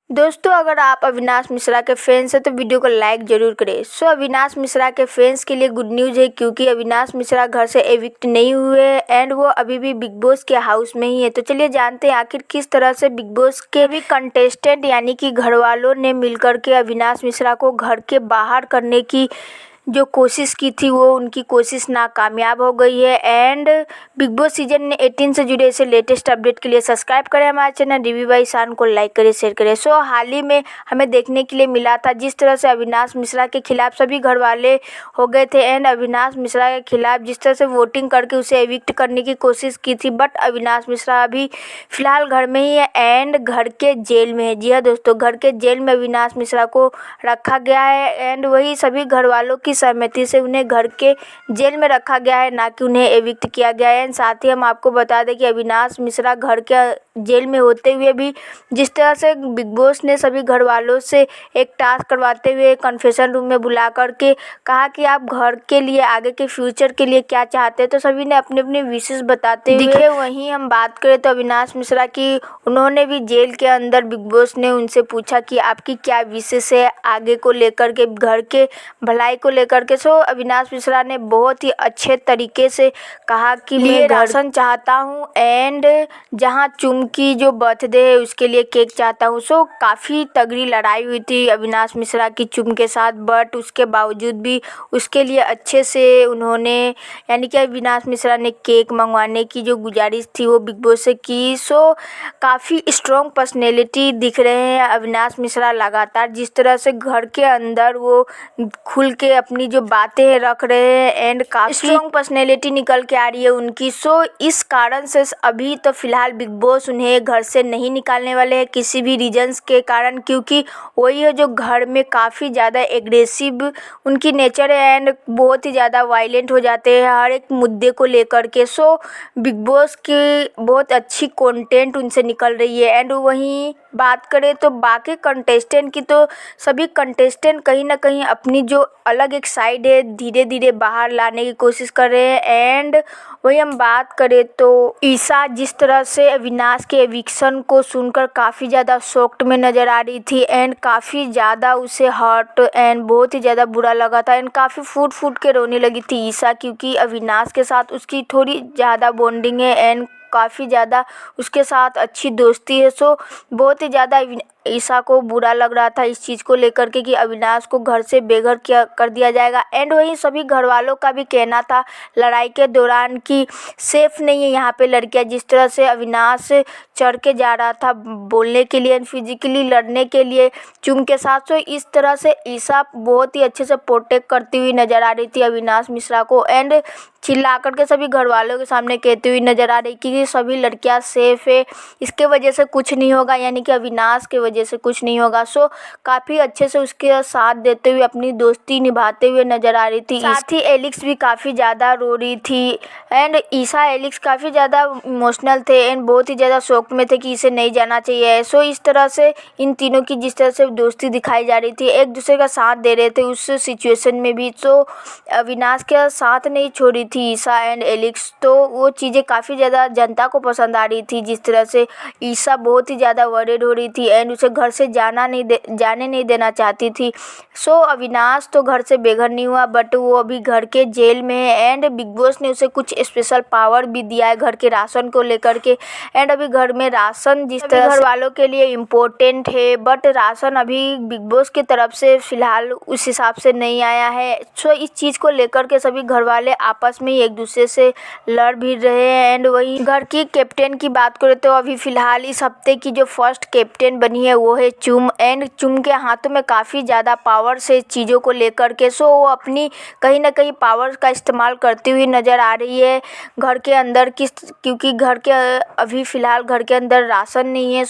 दोस्तों, अगर आप अविनाश मिश्रा के फैंस हैं तो वीडियो को लाइक जरूर करें। अविनाश मिश्रा के फैंस के लिए गुड न्यूज़ है क्योंकि अविनाश मिश्रा घर से एविक्ट नहीं हुए एंड वो अभी भी बिग बॉस के हाउस में ही है। तो चलिए जानते हैं आखिर किस तरह से बिग बॉस के भी कंटेस्टेंट यानी कि घर वालों ने मिलकर के अविनाश मिश्रा को घर के बाहर करने की जो कोशिश की थी वो उनकी कोशिश नाकामयाब हो गई है। एंड बिग बॉस सीजन 18 से जुड़े ऐसे लेटेस्ट अपडेट के लिए सब्सक्राइब करें हमारे चैनल रिव्यू बाय शान को, लाइक करें, शेयर करें। हाल ही में हमें देखने के लिए मिला था जिस तरह से अविनाश मिश्रा के खिलाफ सभी घर वाले हो गए थे एंड अविनाश मिश्रा के खिलाफ जिस तरह से वोटिंग करके उसे एविक्ट करने की कोशिश की थी। बट अविनाश मिश्रा अभी फिलहाल घर में ही है एंड घर के जेल में है। जी हाँ दोस्तों, घर के जेल में अविनाश मिश्रा को रखा गया है एंड वही सभी घर वालों की सहमति से उन्हें घर के जेल में रखा गया है, ना कि उन्हें एविक्ट किया गया है। साथ ही हम आपको बता दें कि अविनाश मिश्रा घर के जेल में होते हुए भी जिस तरह से बिग बॉस ने सभी घर वालों से एक टास्क करवाते हुए कन्फेशन रूम में बुला करके कहा कि आप घर के लिए आगे के फ्यूचर के लिए क्या चाहते हैं, तो सभी ने अपने अपने विशेष बताते हुए दिखे। वहीं हम बात करें तो अविनाश मिश्रा की, उन्होंने भी जेल के अंदर बिग बॉस ने उनसे पूछा कि आपकी क्या विशेष है आगे को लेकर के, घर के भलाई को लेकर के। अविनाश मिश्रा ने बहुत ही अच्छे तरीके से कहा कि मैं राशन चाहता हूँ एंड जहाँ चुम की जो बर्थडे है उसके लिए केक चाहता हूँ। काफ़ी तगड़ी लड़ाई हुई थी अविनाश मिश्रा की चुम के साथ, बट उसके बावजूद भी उसके लिए अच्छे से उन्होंने यानी कि अविनाश मिश्रा ने केक मंगवाने की जो गुजारिश थी वो बिग बॉस से की। काफ़ी स्ट्रॉन्ग पर्सनैलिटी दिख रहे हैं अविनाश मिश्रा लगातार, जिस तरह से घर के अंदर वो खुल के अपनी जो बातें रख रहे हैं एंड काफ़ी स्ट्रॉन्ग पर्सनैलिटी निकल के आ रही है उनकी। इस कारण से अभी तो फिलहाल बिग बॉस उन्हें घर से नहीं निकालने वाले हैं किसी भी रीजन्स के कारण, क्योंकि वही है जो घर में काफ़ी ज़्यादा एग्रेसिव उनकी नेचर है एंड बहुत ही ज़्यादा वायलेंट हो जाते हैं हर एक मुद्दे को लेकर के। बिग बॉस की बहुत अच्छी कंटेंट उनसे निकल रही है। एंड वहीं बात करें तो बाकी कंटेस्टेंट की, तो सभी कंटेस्टेंट कहीं ना कहीं अपनी जो अलग एक साइड है धीरे धीरे बाहर लाने की कोशिश कर रहे हैं। एंड वही हम बात करें तो ईशा जिस तरह से अविनाश के एविक्शन को सुनकर काफ़ी ज़्यादा शॉक्ड में नज़र आ रही थी एंड काफ़ी ज़्यादा उसे हर्ट एंड बहुत ही ज़्यादा बुरा लगा था एंड काफ़ी फूट फूट के रोने लगी थी ईशा, क्योंकि अविनाश के साथ उसकी थोड़ी ज़्यादा बॉन्डिंग है एंड काफ़ी ज़्यादा उसके साथ अच्छी दोस्ती है। बहुत ही ज़्यादा ईशा को बुरा लग रहा था इस चीज़ को लेकर के कि अविनाश को घर से बेघर किया कर दिया जाएगा। एंड वहीं सभी घर वालों का भी कहना था लड़ाई के दौरान कि सेफ़ नहीं है यहाँ पे लड़कियाँ, जिस तरह से अविनाश चढ़ के जा रहा था बोलने के लिए, फिजिकली लड़ने के लिए चुम के साथ। इस तरह से ईशा बहुत ही अच्छे से प्रोटेक्ट करती हुई नज़र आ रही थी अविनाश मिश्रा को एंड चिल्ला करके सभी घर वालों के सामने कहती हुई नज़र आ रही कि सभी लड़कियां सेफ़ है, इसके वजह से कुछ नहीं होगा, यानी कि अविनाश के वजह से कुछ नहीं होगा। काफ़ी अच्छे से उसके साथ देते हुए अपनी दोस्ती निभाते हुए नज़र आ रही थी। साथ ही एलिक्स भी काफ़ी ज़्यादा रो रही थी एंड ईशा एलिक्स काफ़ी ज़्यादा इमोशनल थे एंड बहुत ही ज़्यादा शौक में थे कि इसे नहीं जाना चाहिए। इस तरह से इन तीनों की जिस तरह से दोस्ती दिखाई जा रही थी, एक दूसरे का साथ दे रहे थे उस सिचुएशन में भी। अविनाश के साथ नहीं छोड़ी थी ईशा एंड एलिक्स, तो वो चीज़ें काफ़ी ज़्यादा जनता को पसंद आ रही थी। जिस तरह से ईशा बहुत ही ज़्यादा वरीड हो रही थी एंड उसे घर से जाने नहीं देना चाहती थी। अविनाश तो घर से बेघर नहीं हुआ बट वो अभी घर के जेल में है एंड बिग बॉस ने उसे कुछ स्पेशल पावर भी दिया है घर के राशन को लेकर के। एंड अभी घर में राशन जिस तरह घर वालों के लिए इम्पोर्टेंट है, बट राशन अभी बिग बॉस की तरफ से फ़िलहाल उस हिसाब से नहीं आया है। इस चीज़ को लेकर के सभी घर वाले आपस में ही एक दूसरे से लड़ भी रहे हैं। एंड वही घर की कैप्टन की बात करें तो अभी फ़िलहाल इस हफ्ते की जो फर्स्ट कैप्टन बनी है वो है चुम एंड चुम के हाथों में काफ़ी ज़्यादा पावर से चीज़ों को लेकर के। वो अपनी कहीं ना कहीं पावर का इस्तेमाल करती हुई नज़र आ रही है घर के अंदर क्योंकि घर के अभी फ़िलहाल घर के अंदर राशन नहीं है।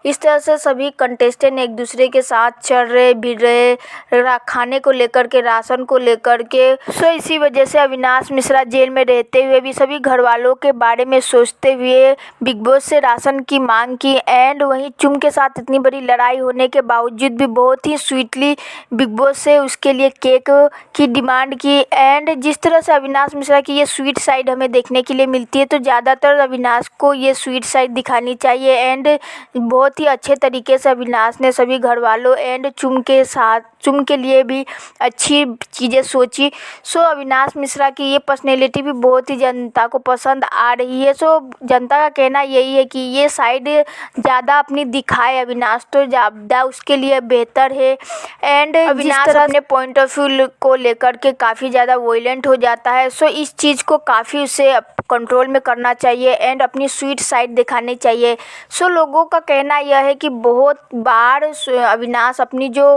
इस तरह से सभी कंटेस्टेंट एक दूसरे के साथ चढ़ रहे भिड़ रहे खाने को लेकर के, राशन को लेकर के। इसी वजह से अविनाश मिश्रा जेल में रहते हुए भी सभी घर वालों के बारे में सोचते हुए बिग बॉस से राशन की मांग की एंड वहीं चुम के साथ इतनी बड़ी लड़ाई होने के बावजूद भी बहुत ही स्वीटली बिग बॉस से उसके लिए केक की डिमांड की। एंड जिस तरह से अविनाश मिश्रा की ये स्वीट साइड हमें देखने के लिए मिलती है, तो ज़्यादातर अविनाश को ये स्वीट साइड दिखानी चाहिए। एंड बहुत ही अच्छे तरीके से अविनाश ने सभी घर वालों एंड चुम के लिए भी अच्छी चीज़ें सोची। सो अविनाश मिश्रा की ये पर्सनैलिटी भी बहुत ही जनता को पसंद आ रही है। सो जनता का कहना यही है कि ये साइड ज़्यादा अपनी दिखाए अविनाश, तो ज़्यादा उसके लिए बेहतर है। एंड अविनाश अपने पॉइंट ऑफ व्यू को लेकर के काफ़ी ज़्यादा वॉयलेंट हो जाता है। सो इस चीज़ को काफ़ी उसे कंट्रोल में करना चाहिए एंड अपनी स्वीट साइड दिखानी चाहिए। सो लोगों का कहना यह है कि बहुत बार अविनाश अपनी जो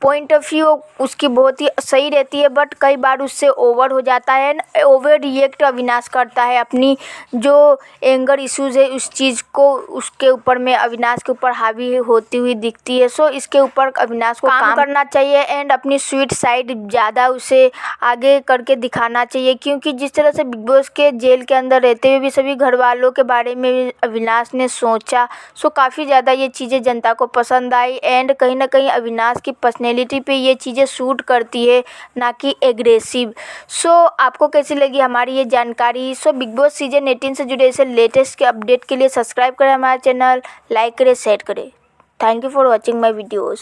पॉइंट ऑफ व्यू उसकी बहुत ही सही रहती है, बट कई बार उससे ओवर हो जाता है, ओवर रिएक्ट अविनाश करता है। अपनी जो एंगर इश्यूज़ है उस चीज़ को उसके ऊपर में अविनाश के ऊपर हावी होती हुई दिखती है। सो इसके ऊपर अविनाश को काम करना चाहिए एंड अपनी स्वीट साइड ज़्यादा उसे आगे करके दिखाना चाहिए, क्योंकि जिस तरह से बिग बॉस के जेल के अंदर रहते हुए भी सभी घर वालों के बारे में अविनाश ने सोचा। सो काफ़ी ज़्यादा ये चीज़ें जनता को पसंद आई एंड कहीं ना कहीं अविनाश की पर्सनैलिटी पे ये चीज़ें सूट करती है, ना कि एग्रेसिव। सो आपको कैसी लगी हमारी ये जानकारी? सो बिग बॉस सीजन 18 से जुड़े ऐसे लेटेस्ट के अपडेट के लिए सब्सक्राइब करें हमारा चैनल, लाइक करें, शेयर करें। Thank you for watching my videos.